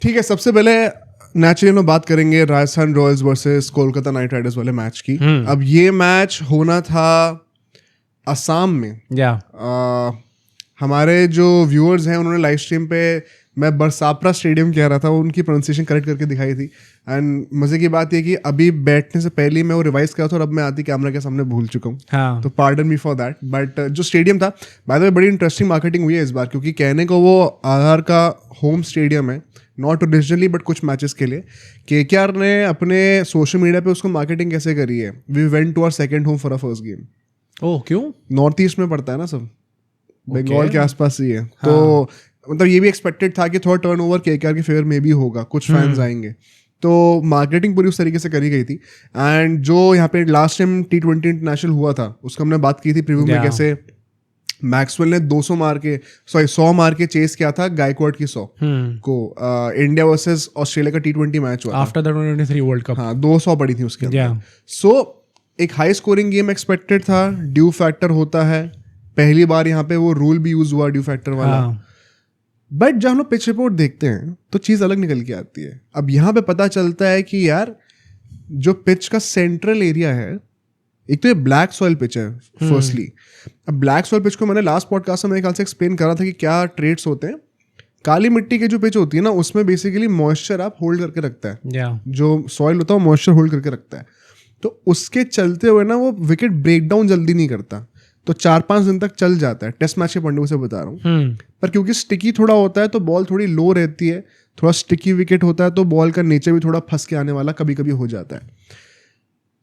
ठीक है, सबसे पहले नेचुरली हम बात करेंगे Rajasthan Royals versus Kolkata night Riders वाले मैच की। अब ये मैच होना था असम में। हमारे जो व्यूअर्स हैं उन्होंने लाइव स्ट्रीम पे मैं बरसापरा स्टेडियम कह रहा था, उनकी प्रोनाउंसिएशन करेक्ट करके दिखाई थी। एंड मजे की बात ये कि अभी बैठने से पहले मैं वो रिवाइज करा था और अब मैं आती कैमरा के सामने भूल चुका हूँ। हाँ. तो pardon me for that. But जो स्टेडियम था, बाय द वे बड़ी इंटरेस्टिंग मार्केटिंग हुई है इस बार, क्योंकि कहने को वो आधार का होम स्टेडियम है, नॉट ओरिजिनली बट कुछ मैचेस के लिए। केकेआर ने अपने सोशल मीडिया पे उसको मार्केटिंग कैसे करी है, we went to our second home for a first game. Oh, क्यों? नॉर्थ ईस्ट में पड़ता है ना सब, बंगाल के आसपास ही है। हाँ. तो मतलब ये भी एक्सपेक्टेड था कि थोड़ा टर्नओवर केकेआर के फेवर में भी होगा, कुछ फैंस आएंगे। तो मार्केटिंग पूरी उस तरीके से करी गई थी। एंड जो यहाँ पे लास्ट टाइम T20 इंटरनेशनल हुआ था उसको हमने बात की थी प्रीव्यू में, कैसे मैक्सवेल ने 100 मार के चेस किया था गायकवाड की 100 को। इंडिया वर्सेस ऑस्ट्रेलिया का T20 मैच हुआ आफ्टर द 2023 वर्ल्ड कप। हाँ, 200 पड़ी थी उसके अंदर। सो एक हाई स्कोरिंग गेम एक्सपेक्टेड था, ड्यू फैक्टर होता है, पहली बार यहाँ पे वो रूल भी यूज हुआ ड्यू फैक्टर वाला। बट जब हम लोग पिच रिपोर्ट देखते हैं तो चीज़ अलग निकल के आती है। अब यहाँ पे पता चलता है कि यार जो पिच का सेंट्रल एरिया है, एक तो ये ब्लैक सॉइल पिच है फर्स्टली। अब ब्लैक सॉइल पिच को मैंने लास्ट पॉडकास्ट में मेरे ख्याल से एक्सप्लेन करा था कि क्या ट्रेड्स होते हैं। काली मिट्टी की जो पिच होती है ना, उसमें बेसिकली मॉइस्चर आप होल्ड करके रखता है, जो सॉइल होता है वो मॉइस्चर होल्ड करके रखता है। तो उसके चलते हुए ना वो विकेट ब्रेक डाउन जल्दी नहीं करता, तो 4-5 दिन तक चल जाता है। टेस्ट मैच के पॉइंट से बता रहा हूँ। पर क्योंकि स्टिकी थोड़ा होता है तो बॉल थोड़ी लो रहती है, थोड़ा स्टिकी विकेट होता है तो बॉल का नीचे भी थोड़ा फंस के आने वाला कभी कभी हो जाता है।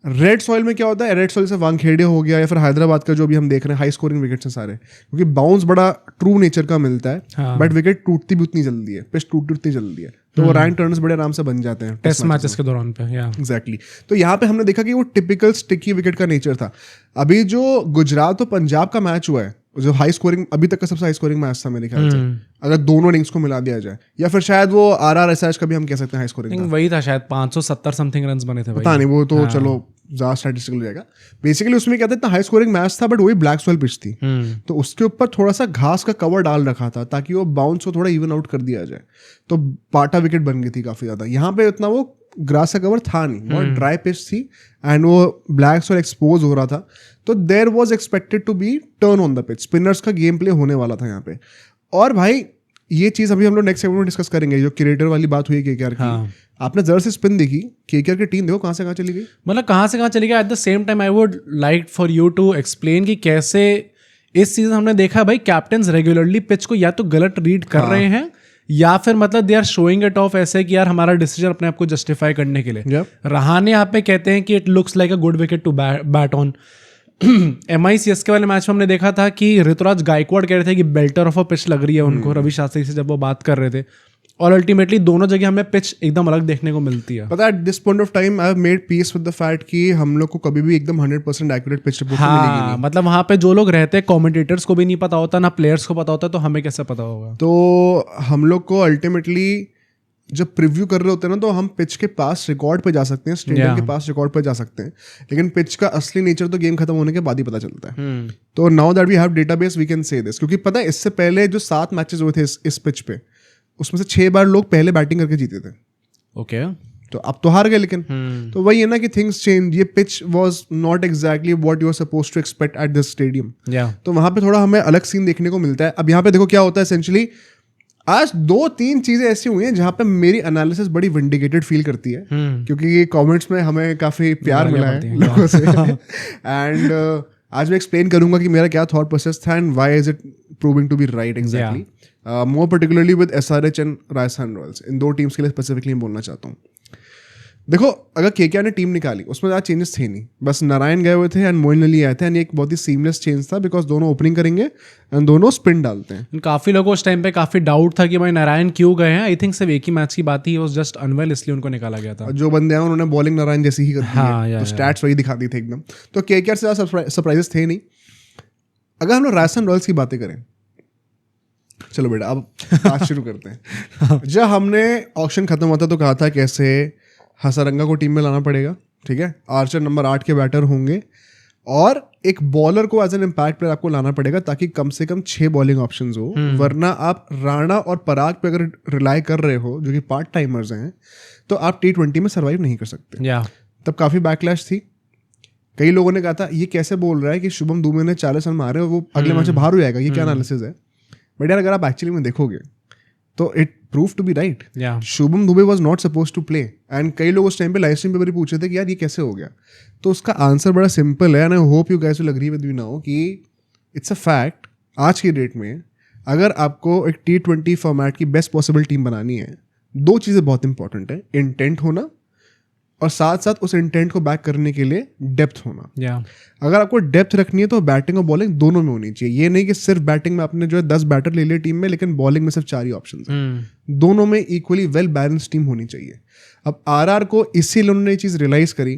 रेड सॉइल में क्या होता है, रेड सॉइल से वानखेड़े हो गया या फिर हैदराबाद का जो भी हम देख रहे हैं हाई स्कोरिंग विकेट्स हैं सारे, क्योंकि बाउंस बड़ा ट्रू नेचर का मिलता है। हाँ. बट विकेट टूटती भी उतनी जल्दी है, पिच टूटती उतनी जल्दी है, तो वो रैंक टर्न्स बड़े आराम से बन जाते हैं टेस्ट मैचेस के दौरान पे। एग्जैक्टली। तो यहाँ पे हमने देखा कि वो टिपिकल स्टिकी विकेट का नेचर था। अभी जो गुजरात और पंजाब का मैच हुआ है, जो हाई स्कोरिंग अभी तक का सबसे हाई स्कोरिंग मैच था मेरे ख्याल से, अगर दोनों इनिंग्स को मिला दिया जाए, या फिर शायद वो RRSH का भी हम कह सकते हैं हाई स्कोरिंग था। वही था शायद 570 समथिंग रन्स बने थे। पता नहीं, वो तो चलो ज़्यादा स्टैटिस्टिकल हो जाएगा। बेसिकली उसमें क्या था, इतना हाई स्कोरिंग मैच था बट वही ब्लैक सॉइल पिच थी। तो उसके ऊपर थोड़ा सा घास का कवर डाल रखा था ताकि वो बाउंस को थोड़ा इवन आउट कर दिया जाए। तो पाटा विकेट बन गई थी काफ़ी ज़्यादा। यहाँ पे इतना वो ग्रास का कवर था नहीं, बहुत ड्राई पिच थी एंड वो ब्लैक सॉइल एक्सपोज हो रहा था। तो there was expected to be turn on the pitch, spinners का गेम प्ले होने वाला था यहाँ पे। और भाई ये चीज़ अभी हम लोग नेक्स्ट सेगमेंट में डिस्कस करेंगे, जो क्रिएटर वाली बात हुई केकेआर की। आपने जरा से स्पिन देखी, केकेआर की टीम देखो कहाँ से कहाँ चली गई, मतलब कहाँ से कहाँ चली गई। At the same time I would like for you to explain कि कैसे इस सीजन हमने देखा भाई कैप्टन्स रेगुलरली पिच को या तो गलत रीड कर रहे हैं या फिर मतलब they are showing it off ऐसे कि यार हमारा डिसीजन अपने आप को जस्टिफाई करने के लिए। रहाने यहाँ पे कहते हैं कि it looks like a good wicket to bat on. MI-CSK वाले मैच में हमने देखा था कि ऋतुराज गायकवाड़ कह रहे थे कि बेल्टर ऑफ अ पिच लग रही है उनको, रवि शास्त्री से जब वो बात कर रहे थे। और अल्टीमेटली दोनों जगह हमें पिच एकदम अलग देखने को मिलती है। पता है, at this point of time I have made peace with the fact कि हम लोग को कभी भी एकदम 100% एक्यूरेट पिच रिपोर्ट मिलेगी नहीं। मतलब वहाँ पे जो लोग रहते हैं कमेंटेटर्स को भी नहीं पता होता, ना प्लेयर्स को पता होता, तो हमें कैसे पता होगा। तो हम लोग को अल्टीमेटली जब प्रीव्यू कर रहे होते हैं ना, तो हम पिच के पास रिकॉर्ड पे जा सकते हैं, स्टेडियम के पास रिकॉर्ड पे जा सकते हैं, लेकिन पिच का असली नेचर तो गेम खत्म होने के बाद ही पता चलता है। तो now that we have database we can say this, क्योंकि पता है इससे पहले जो 7 मैचेस हुए थे इस पिच पे, उसमें से 6 बार लोग पहले बैटिंग करके जीते थे। ओके तो अब तो हार गए, लेकिन तो वही है ना कि थिंग्स चेंज। ये pitch was not exactly what you are supposed to expect at this stadium. तो वहां पे थोड़ा हमें अलग सीन देखने को मिलता है। अब यहाँ पे देखो क्या होता है, एसेंशियली आज 2-3 चीजें ऐसी हुई हैं जहाँ पे मेरी एनालिसिस बड़ी विंडिकेटेड फील करती है, क्योंकि कमेंट्स में हमें काफी प्यार मिला है लोगों से। एंड आज मैं एक्सप्लेन करूंगा कि मेरा क्या थॉट प्रोसेस था and why is it proving to be right exactly, more particularly with SRH and Rajasthan Royals. इन 2 टीम्स के लिए स्पेसिफिकली बोलना चाहता हूँ। देखो, अगर केकेआर ने टीम निकाली उसमें ज़्यादा चेंजेस थे नहीं, बस नारायण गए हुए थे एंड मोइन अली आए थे। एंड एक बहुत ही सीमलेस चेंज था बिकॉज दोनों ओपनिंग करेंगे एंड दोनों स्पिन डालते हैं। काफी लोगों को उस टाइम पे काफी डाउट था कि भाई नारायण क्यों गए हैं। आई थिंक सिर्फ एक ही मैच की बात ही, वाज जस्ट अनवेल, इसलिए उनको निकाला गया था। जो बंदे हैं उन्होंने बॉलिंग नारायण जैसी ही कर दी है, तो स्टैट्स वही दिखा दी थे एकदम। तो केकेआर से ज़्यादा सरप्राइजेस थे नहीं। अगर हम लोग राजस्थान रॉयल्स की बातें करें, चलो बेटा अब बात शुरू करते हैं। जब हमने ऑक्शन खत्म होता तो कहा था कैसे हसरंगा को टीम में लाना पड़ेगा, ठीक है, आर्चर नंबर 8 के बैटर होंगे और एक बॉलर को एज एन इम्पैक्ट प्लेयर आपको लाना पड़ेगा ताकि कम से कम 6 बॉलिंग ऑप्शंस हो, वरना आप राणा और पराग पे अगर रिलाई कर रहे हो जो कि पार्ट टाइमर्स हैं, तो आप T20 में सर्वाइव नहीं कर सकते। तब काफी बैकलैश थी। कई लोगों ने कहा था ये कैसे बोल रहा है कि शुभम दुबे ने 40 रन मारे और वो अगले मैच में बाहर हो जाएगा, ये क्या एनालिसिस है। बट यार अगर आप एक्चुअली में देखोगे तो it prove to be right. Shubham Dube was not suppose to play and कई लोग उस टाइम पे लाइव स्ट्रीम पे भी पूछे थे कि यार ये कैसे हो गया। तो उसका आंसर बड़ा सिंपल है and I hope you guys will agree with me now कि इट्स अ फैक्ट। आज की डेट में अगर आपको एक T20 फॉर्मेट की बेस्ट पॉसिबल टीम बनानी है, 2 चीज़ें बहुत इंपॉर्टेंट है, इंटेंट होना और साथ साथ उस इंटेंट को बैक करने के लिए डेप्थ होना। अगर आपको डेप्थ रखनी है तो बैटिंग और बॉलिंग दोनों में होनी चाहिए। ये नहीं कि सिर्फ बैटिंग में आपने जो है 10 बैटर ले लिए टीम में, लेकिन बॉलिंग में सिर्फ 4 ही ऑप्शन हैं। दोनों में इक्वली वेल बैलेंस टीम होनी चाहिए। अब आरआर को इसीलिए उन्होंने ये चीज़ रियलाइज करी।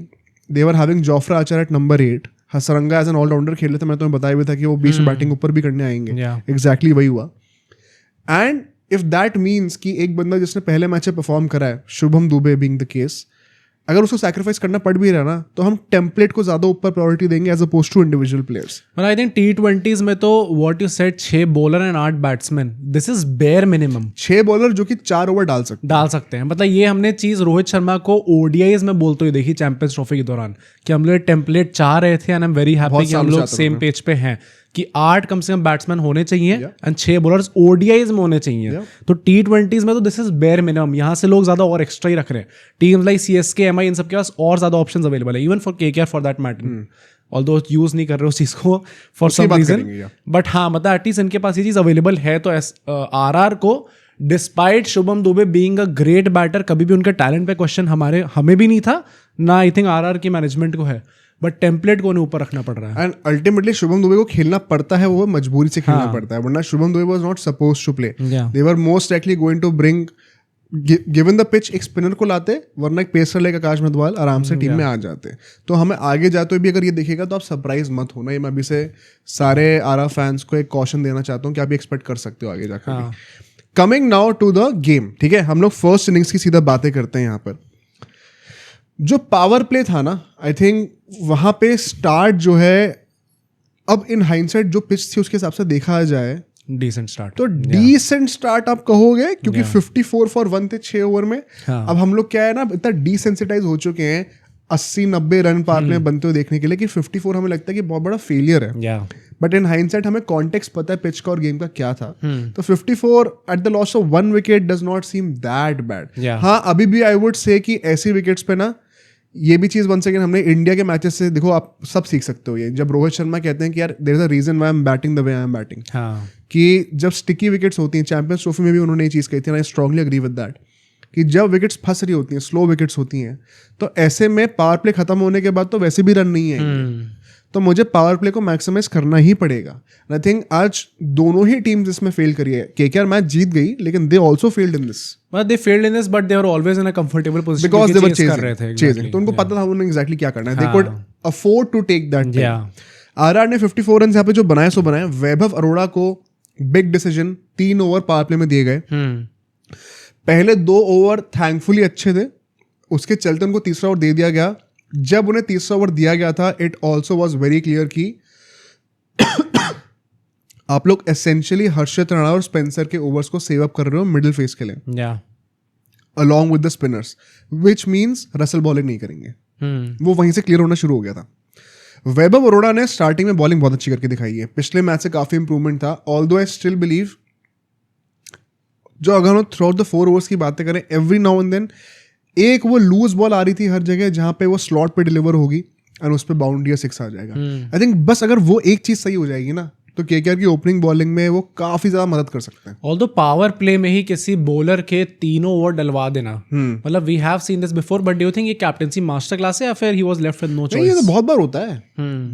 They were having Jofra Archer at number 8, Hasaranga as an allrounder खेले थे, मैं तुम्हें बताया भी था कि वो बीच में बैटिंग ऊपर भी करने आएंगे। एग्जैक्टली वही हुआ। एंड इफ दैट मीन्स कि एक बंदा जिसने पहले मैच में परफॉर्म करा है, Shubham Dube being the case, अगर उसको सैक्रिफाइस करना पड़ भी रहा ना, तो हम टेम्पलेट को ज्यादा ऊपर प्रायोरिटी देंगे as oppose to individual players. I think T20s में तो what you said 6 bowler and 8 batsman, this is bare minimum. 6 bowler जो कि 4 ओवर डाल सकते हैं। मतलब ये हमने चीज रोहित शर्मा को ODIs में बोलते हुए देखी चैंपियंस ट्रॉफी के दौरान कि हम लोग टेम्पलेट चाह रहे थे and I am very happy कि हम लोग सेम पेज पे हैं कि 8 कम से कम बैट्समैन होने चाहिए एंड 6 बॉलर्स ODIs में होने चाहिए। तो T20s में तो दिस इज बेयर मिनिमम। यहाँ से लोग ज्यादा और एक्स्ट्रा ही रख रहे हैं। टीम्स लाइक CSK, MI इन सब के पास और ज्यादा ऑप्शंस अवेलेबल है, even for KKR for that matter, although use नहीं कर रहे उस चीज को फॉर सम रीजन। बट हाँ, मतलब एटलीस्ट इनके पास ये चीज अवेलेबल है। तो RR को despite Shubham Dube being a great batter, कभी भी उनके टैलेंट पे क्वेश्चन हमें भी नहीं था ना, आई थिंक RR की मैनेजमेंट को है, बट टेम्पलेट को उन्हें ऊपर रखना पड़ रहा है। एंड अल्टीमेटली शुभम दुबे को खेलना पड़ता है, वो मजबूरी से खेलना पड़ता है, वरना Shubham Dube was not suppose to play. They were most likely going to bring, given the pitch, एक स्पिनर को लाते, वरना एक पेसर लेकर आकाश मधवाल आराम से टीम में आ जाते। तो हमें आगे जाते हुए भी अगर ये देखेगा तो आप सरप्राइज मत होना। ये मैं अभी से सारे आरा फैंस को एक कॉशन देना चाहता हूँ कि आप एक्सपेक्ट कर सकते हो आगे जाकर। Coming now to the game, ठीक है, हम लोग फर्स्ट इनिंग्स की सीधा बातें करते हैं यहाँ पर। जो पावर प्ले था ना, आई थिंक वहां पे स्टार्ट जो है, अब इन हाइंडसाइट जो पिच थी उसके हिसाब से देखा जाए डिसेंट स्टार्ट, तो डिसेंट स्टार्ट आप कहोगे, क्योंकि 54 फॉर 1 थे 6 ओवर में। अब हम लोग क्या है ना, इतना डिसेंसिटाइज हो चुके हैं 80-90 रन पार में बनते हुए देखने के लिए कि 54 हमें लगता है कि बहुत बड़ा फेलियर है। बट इन हाइंडसाइट हमें कॉन्टेक्स्ट पता है पिच का और गेम का क्या था। तो 54 at the loss of 1 wicket does not seem that bad. हाँ, अभी भी आई वुड से कि ऐसी विकेट्स पे ना, ये भी चीज वंस अगेन हमने इंडिया के मैचेस से देखो, आप सब सीख सकते हो। ये जब रोहित शर्मा कहते हैं कि यार there is a reason why I am batting the way I am batting, कि जब स्टिकी विकेट्स होती हैं, चैंपियंस ट्रॉफी में भी उन्होंने ये चीज कही थी, I strongly agree with that, कि जब विकेट्स फंस रही होती हैं, स्लो विकेट्स होती हैं, तो ऐसे में पावर प्ले खत्म होने के बाद तो वैसे भी रन नहीं आएंगे। तो मुझे पावर प्ले को मैक्सिमाइज करना ही पड़ेगा। आई थिंक आज दोनों ही टीम्स इसमें फेल करी है। KKR मैच जीत गई, लेकिन they also failed in this. They failed in this, but they were always in a comfortable position because they were chasing. तो उनको पता था उन्हें एग्जैक्टली क्या करना है। They could afford to take that time. RR ने 54 रन यहाँ पे जो बनाए सो बनाए। वैभव अरोड़ा को big decision 3 over power play में दिए गए। पहले 2 ओवर थैंकफुली अच्छे थे, उसके चलते उनको तीसरा ओवर दे दिया गया। जब उन्हें तीसरा ओवर दिया गया था, it also was very clear कि आप लोग एसेंशियली हर्षित राणा और स्पेंसर के ओवर्स को सेव अप कर रहे हो मिडिल फेस के लिए, along with the spinners, which means Russell bowling नहीं करेंगे। वो वहीं से क्लियर होना शुरू हो गया था। वैभव अरोड़ा ने स्टार्टिंग में बॉलिंग बहुत अच्छी करके दिखाई है, पिछले मैच से काफी इंप्रूवमेंट था। ऑल्दो आई स्टिल बिलीव, जो अगर हम थ्रू आउट द 4 ओवर्स की बातें करें, एवरी नाउ एंड देन एक वो लूज बॉल आ रही थी हर जगह जहां पे वो स्लॉट पे डिलीवर होगी और उस पे बाउंड्री या 6 आ जाएगा। आई थिंक बस अगर वो एक चीज सही हो जाएगी ना, तो KKR की ओपनिंग बॉलिंग में वो काफी ज्यादा मदद कर सकते हैं। ऑल्दो पावर प्ले में ही किसी बॉलर के 3 ओवर डलवा देना, मतलब we have seen this before, but do you think ये कैप्टेंसी मास्टर क्लास है या फिर he was left with no choice? ये तो बहुत बार होता है।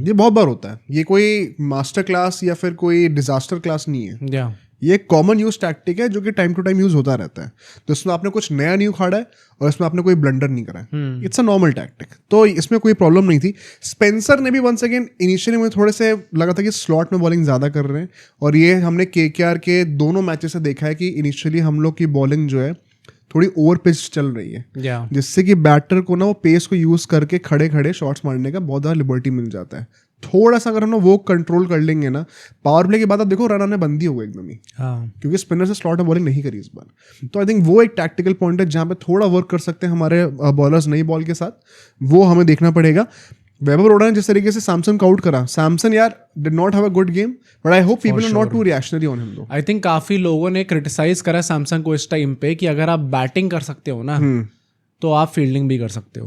ये बहुत बार होता है। ये कोई मास्टर क्लास या फिर कोई डिजास्टर क्लास नहीं है। ये एक कॉमन यूज टैक्टिक है जो कि टाइम टू टाइम यूज होता रहता है। तो इसमें आपने कुछ नया नहीं उखाड़ा है और इसमें आपने कोई ब्लंडर नहीं करा है। इट्स अ नॉर्मल टैक्टिक, तो इसमें कोई प्रॉब्लम नहीं थी। स्पेंसर ने भी वंस अगेन इनिशियली मुझे थोड़े से लगा था कि स्लॉट में बॉलिंग ज़्यादा कर रहे हैं, और ये हमने KKR के दोनों मैचेस से देखा है कि इनिशियली हम लोग की बॉलिंग जो है थोड़ी ओवर पिच चल रही है, जिससे कि बैटर को ना वो पेस को यूज करके खड़े खड़े शॉट्स मारने का बहुत ज़्यादा लिबर्टी मिल जाता है। थोड़ा सा अगर हम लोग वो कंट्रोल कर लेंगे ना, पावर प्ले के बाद आप देखो रन आने बंद ही होगा एकदम ही, क्योंकि स्पिनर से स्लॉट में बॉलिंग नहीं करी इस बार। तो आई थिंक वो एक टैक्टिकल पॉइंट है जहाँ पे थोड़ा वर्क कर सकते हैं हमारे बॉलर्स नई बॉल के साथ, वो हमें देखना पड़ेगा। वैभव अरोड़ा ने जिस तरीके से सैमसन को आउट करा, सैमसन यार did not have a good game, but I hope people are not too reactionary on him. I think काफी लोगों ने क्रिटिसाइज करा सैमसन को इस टाइम पे कि अगर आप बैटिंग कर सकते हो ना तो आप फील्डिंग भी कर सकते हो,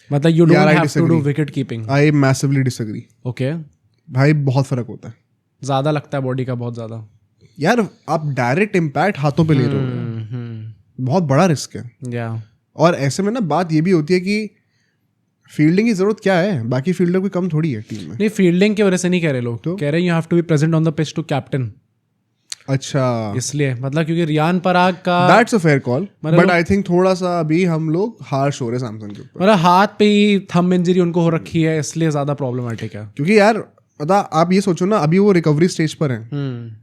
मतलब you don't have to do wicket keeping. I massively disagree. Okay भाई बहुत फर्क होता है, ज्यादा लगता है बॉडी का, बहुत ज्यादा यार। आप डायरेक्ट इम्पैक्ट हाथों पे ले रहे हो, बहुत बड़ा रिस्क है या। और ऐसे में ना बात ये भी होती है कि फील्डिंग की जरूरत क्या है, बाकी फील्डर कोई कम थोड़ी है टीम में। नहीं, फील्डिंग की वजह से नहीं कह रहे लोग, तो कह रहे हैं you have to be present on the pitch to captain. अच्छा, इसलिए मतलब क्योंकि रियान पराग का, that's a fair call, but I think थोड़ा सा अभी हम लोग हार्श हो रहे हैं सैमसन के ऊपर। मतलब हाथ पे ही थंब इंजरी उनको हो रखी है, इसलिए ज्यादा प्रॉब्लमेटिक है। क्योंकि यार पता, आप ये सोचो ना, अभी वो रिकवरी स्टेज पर है,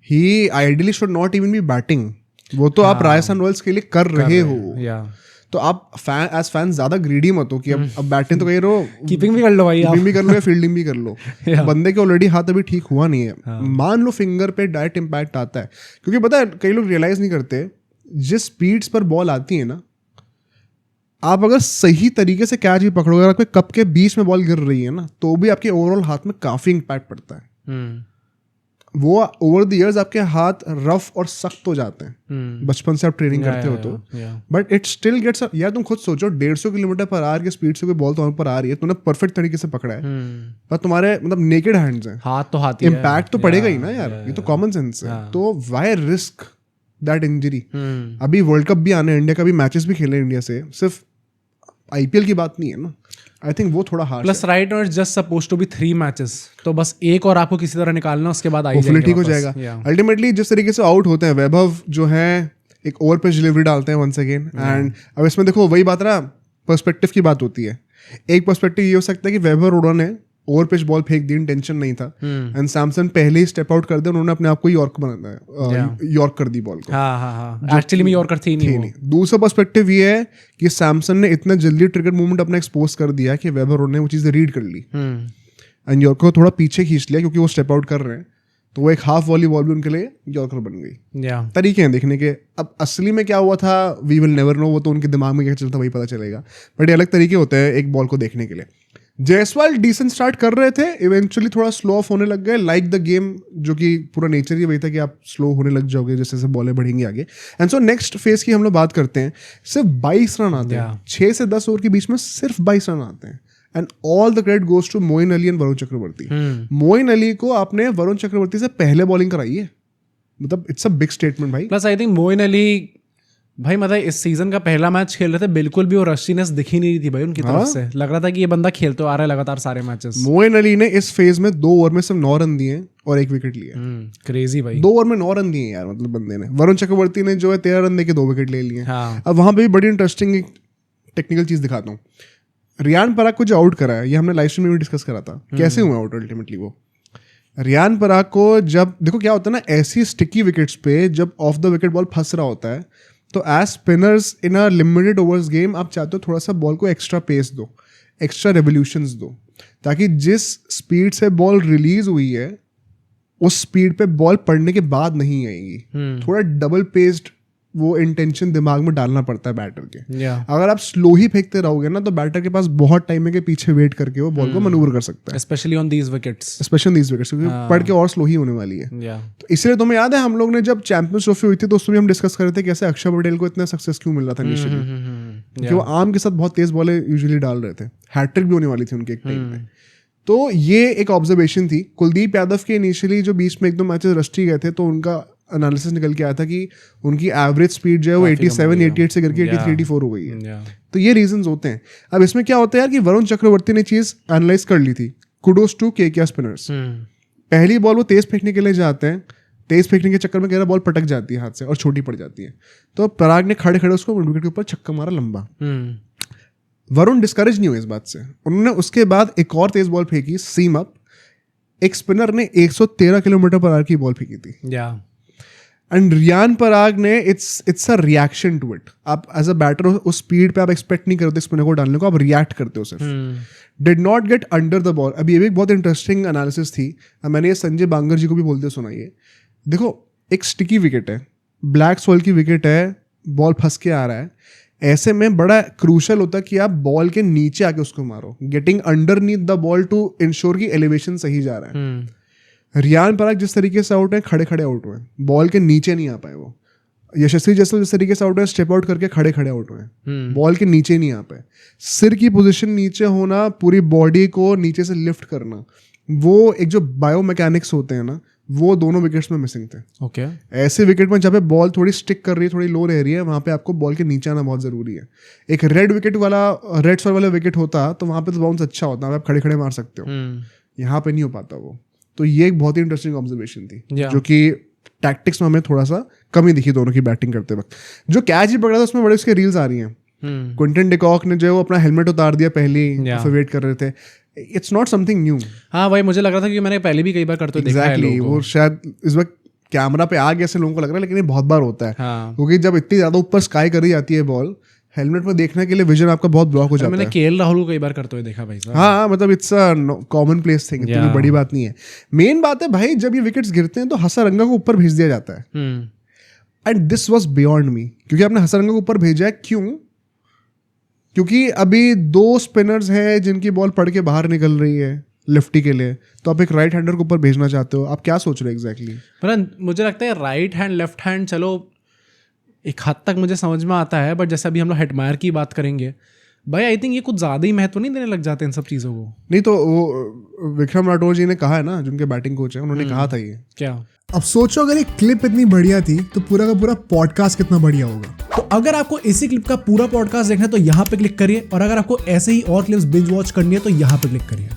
he ideally should not even be batting, वो तो आप राजस्थान रॉयल्स के लिए कर रहे हो। तो आप एज फैन ज्यादा ग्रीडी मत हो कि अब बैटिंग तो कहीं रहो, कीपिंग भी कर लो भाई, कीपिंग भी कर लो या फील्डिंग भी कर लो। बंदे के ऑलरेडी हाथ अभी ठीक हुआ नहीं है, मान लो फिंगर पे डायरेक्ट इम्पैक्ट आता है। क्योंकि पता है कई लोग रियलाइज नहीं करते, जिस स्पीड्स पर बॉल आती है ना, आप अगर सही तरीके से कैच भी पकड़ोगे, अगर आपके कप के बीच में बॉल गिर रही है ना, तो भी आपके ओवरऑल हाथ में काफी इम्पैक्ट पड़ता है। वो ओवर द इयर्स आपके हाथ रफ और सख्त हो जाते हैं, बचपन से आप ट्रेनिंग करते हो तो, बट इट स्टिल गेट्स। यार तुम खुद सोचो, 150 किलोमीटर पर आवर की स्पीड से कोई बॉल तुम्हारे पर आ रही है, तुमने परफेक्ट तरीके से पकड़ा है, पर तुम्हारे मतलब नेकेड हैंड्स हैं, हाथ तो हाथ, इम्पैक्ट तो पड़ेगा ही ना यार, ये तो कॉमन सेंस है। तो व्हाई रिस्क दैट इंजरी? अभी वर्ल्ड कप भी आने हैं, इंडिया का भी मैचेस भी खेले इंडिया से, सिर्फ आईपीएल की बात नहीं है ना। आई थिंक वो थोड़ा hard, plus right now it's just supposed to be 3 matches, तो बस एक और आपको किसी तरह निकालना, उसके बाद आई जाएगा, ठीक हो जाएगा। अल्टीमेटली जिस तरीके से आउट होते हैं वैभव, जो है एक ओवर पिच डिलीवरी डालते हैं वंस अगेन, एंड अब इसमें देखो वही बात ना, पर्सपेक्टिव की बात होती है। एक पर्सपेक्टिव ये हो सकता है कि वैभव अरोड़ा ने ओवर पिच बॉल फेंक दी, टेंशन नहीं था, एंड सैमसन पहले ही स्टेप आउट कर दिया, उन्होंने अपने आप को यॉर्क बनाना, यॉर्क कर दी बॉल को। एक्चुअली में यॉर्कर थी नहीं। दूसरा पर्सपेक्टिव ये है कि सैमसन ने इतना जल्दी ट्रिगर मूवमेंट अपना एक्सपोज कर दिया कि वेबर अरोड़ा ने वो चीज़ रीड कर ली, एंड यॉर्कर को थोड़ा पीछे खींच लिया, क्योंकि वो स्टेप आउट कर रहे हैं, तो वो एक हाफ वॉली बॉल भी उनके लिए यॉर्कर बन गई। तरीके हैं देखने के। अब असली में क्या हुआ था वी विल नेवर नो, वो तो उनके दिमाग में क्या चलता वही पता चलेगा, बट ये अलग तरीके होते हैं एक बॉल को देखने के लिए। जायसवाल डिसेंट स्टार्ट कर रहे थे, इवेंचुअली थोड़ा स्लो ऑफ होने लग गए, लाइक द गेम, जो कि पूरा नेचर ही वही था कि आप स्लो होने लग जाओगे जैसे जैसे बॉलें बढ़ेंगी आगे। एंड सो नेक्स्ट फेज की हम लोग बात करते हैं, सिर्फ 22 रन आते हैं, 6 से 10 ओवर के बीच में सिर्फ 22 रन आते हैं, and all the credit goes to Moeen Ali and Varun Chakravarthy. Moeen Ali को आपने वरुण चक्रवर्ती से पहले बॉलिंग कराई है, मतलब इट्स अ बिग स्टेटमेंट भाई। Plus I think Moeen Ali भाई, मतलब इस सीजन का पहला मैच खेल रहे थे, बिल्कुल भी वो रशीनेस दिखी नहीं रही थी भाई उनकी तरफ से, लग रहा था कि ये बंदा खेलते आ रहा है लगातार सारे मैचेस। मोइन अली ने इस फेज में 2 ओवर में सिर्फ 9 रन दिए और 1 विकेट लिया। क्रेजी भाई, 2 ओवर में 9 रन दिए यार, मतलब बंदे ने। वरुण चक्रवर्ती ने जो है 13 रन देके 2 विकेट ले लिए। अब वहां पे भी बड़ी इंटरेस्टिंग एक टेक्निकल चीज दिखाता हूँ। रियान पराग को जो आउट करा है, ये हमने लाइव स्ट्रीम में भी डिस्कस करा था, कैसे हुआ आउट अल्टीमेटली। वो रियान पराग को जब देखो क्या होता है ना, ऐसी स्टिकी विकेट्स पे जब ऑफ द विकेट बॉल फंस रहा होता है, तो as spinners in a limited overs game आप चाहते हो थोड़ा सा बॉल को एक्स्ट्रा पेस दो, एक्स्ट्रा रेवोल्यूशंस दो, ताकि जिस स्पीड से बॉल रिलीज हुई है उस स्पीड पे बॉल पड़ने के बाद नहीं आएगी। थोड़ा डबल पेस्ड वो इंटेंशन दिमाग में डालना पड़ता है बैटर के। अगर आप स्लो ही फेंकते रहोगे ना, तो बैटर के पास बहुत टाइम है कि पीछे वेट करके वो बॉल को मैनूवर कर सकता है, स्पेशली ऑन दीज विकेट्स, क्योंकि पड़ के और स्लो ही होने वाली है। तो इसलिए तुम्हें याद है हम लोग ने जब चैंपियंस ट्रॉफी हुई थी तो उसमें हम डिस्कस कर रहे थे कैसे अक्षर पटेल को इतना सक्सेस क्यों मिल रहा था इनिशियली, क्योंकि वो आर्म के साथ बहुत तेज बॉलें यूजुअली डाल रहे थे, हैट्रिक भी होने वाली थी उनके एक टाइम में। तो ये एक ऑब्जर्वेशन थी। कुलदीप यादव के इनिशियली जो बीच में 1-2 मैचेस रस्टी गए थे, तो उनका एनालिसिस निकल के आया था कि उनकी एवरेज स्पीड जो है वो 87-88 से करके 83-84 हो गई है। तो ये रीजंस होते हैं। अब इसमें क्या होता है यार कि वरुण चक्रवर्ती ने चीज एनालाइज कर ली थी, कुडोस टू केकेआर स्पिनर्स। पहली बॉल वो तेज फेंकने के लिए जाते हैं, तेज फेंकने के चक्कर में कह रहा बॉल पटक जाती है हाथ से और छोटी पड़ जाती है, तो पराग ने खड़े खड़े उसको विकेट के ऊपर छक्का मारा लंबा। वरुण डिस्करेज नहीं हुए इस बात से, उन्होंने उसके बाद एक और तेज बॉल फेंकी सीम अप। एक स्पिनर ने 113 किलोमीटर पर आवर की बॉल फेंकी थी। एंड रियान पराग ने it's a reaction to it. आप एज अ बैटर उस स्पीड पे आप एक्सपेक्ट नहीं करते स्पिनर को डालने को, आप रिएक्ट करते हो सिर्फ. Did not get under the ball. अभी ये भी एक बहुत इंटरेस्टिंग एनालिसिस थी, मैंने ये संजय बांगर जी को भी बोलते सुना. ये देखो, एक स्टिकी विकेट है, ब्लैक सॉइल की विकेट है, बॉल फंस के आ रहा है. ऐसे में बड़ा क्रूशल होता है कि आप बॉल के नीचे आके उसको मारो, getting underneath the ball to ensure की एलिवेशन सही जा रहा है. रियान पराग जिस तरीके से आउट है, खड़े खड़े आउट हुए, बॉल के नीचे नहीं आ पाए. वो यशस्वी जैसवाल जिस तरीके से आउट है, स्टेप आउट करके खड़े खड़े आउट हुए, बॉल के नीचे नहीं आ पाए. सिर की पोजीशन नीचे होना, पूरी बॉडी को नीचे से लिफ्ट करना, वो एक जो बायो मैकेनिक्स होते हैं ना, वो दोनों विकेट्स में मिसिंग थे. ओके. ऐसे विकेट में जहाँ पे बॉल थोड़ी स्टिक कर रही है, थोड़ी लो रह रही है, वहाँ पे आपको बॉल के नीचे आना बहुत जरूरी है. एक रेड सॉइल वाला विकेट होता तो वहाँ पे तो बाउंस अच्छा होता, आप खड़े खड़े मार सकते हो. यहाँ पे नहीं हो पाता वो. तो ये एक बहुत ही इंटरेस्टिंग ऑब्जर्वेशन थी, जो कि टैक्टिक्स में हमें थोड़ा सा कमी दिखी दोनों की बैटिंग करते वक्त. जो कैच ही पकड़ा था उसमें बड़े उसके रील्स आ रही हैं. क्विंटन डिकॉक ने जो अपना हेलमेट उतार दिया पहले, फिर वेट कर रहे थे. It's not something new. हाँ भाई, मुझे लग रहा था कि मैंने पहले भी कई बार करते देखा है लोगों को. वो शायद इस वक्त कैमरा पे आ गया ऐसे लोगों को लग रहा है, लेकिन ये बहुत बार होता है. क्योंकि जब इतनी ज्यादा ऊपर स्काई करी जाती है बॉल, हेलमेट में देखने के लिए विजन आपका बहुत ब्लॉक हो जाता है. मैंने केएल राहुल को कई बार करते हुए देखा भाई साहब. हाँ, मतलब it's a common place thing, इतनी बड़ी बात नहीं है. मेन बात है भाई, जब ये विकेट्स गिरते हैं तो हसरंगा को ऊपर भेज दिया जाता है. And this was beyond me, क्योंकि आपने हसरंगा को ऊपर भेजा है. क्यों? क्योंकि अभी 2 स्पिनर्स हैं जिनकी बॉल पड़ के बाहर निकल रही है लिफ्टी के लिए, तो आप एक राइट हैंडर को ऊपर भेजना चाहते हो. आप क्या सोच रहे हो एग्जैक्टली? पर मुझे लगता है राइट हैंड लेफ्ट हैंड चलो एक हद तक मुझे समझ में आता है, बट जैसे अभी हम लोग हेटमायर की बात करेंगे भाई, आई थिंक ये कुछ ज़्यादा ही महत्व नहीं देने लग जाते इन सब चीज़ों को. नहीं तो वो विक्रम राठौर जी ने कहा है ना, जिनके बैटिंग कोच है, उन्होंने कहा था ये. क्या? अब सोचो अगर ये क्लिप इतनी बढ़िया थी तो पूरा का पूरा पॉडकास्ट कितना बढ़िया होगा. तो अगर आपको इसी क्लिप का पूरा पॉडकास्ट देखना है तो यहाँ पे क्लिक करिए, और अगर आपको ऐसे ही और क्लिप्स बिंज वॉच करनी है तो यहाँ पे क्लिक करिए.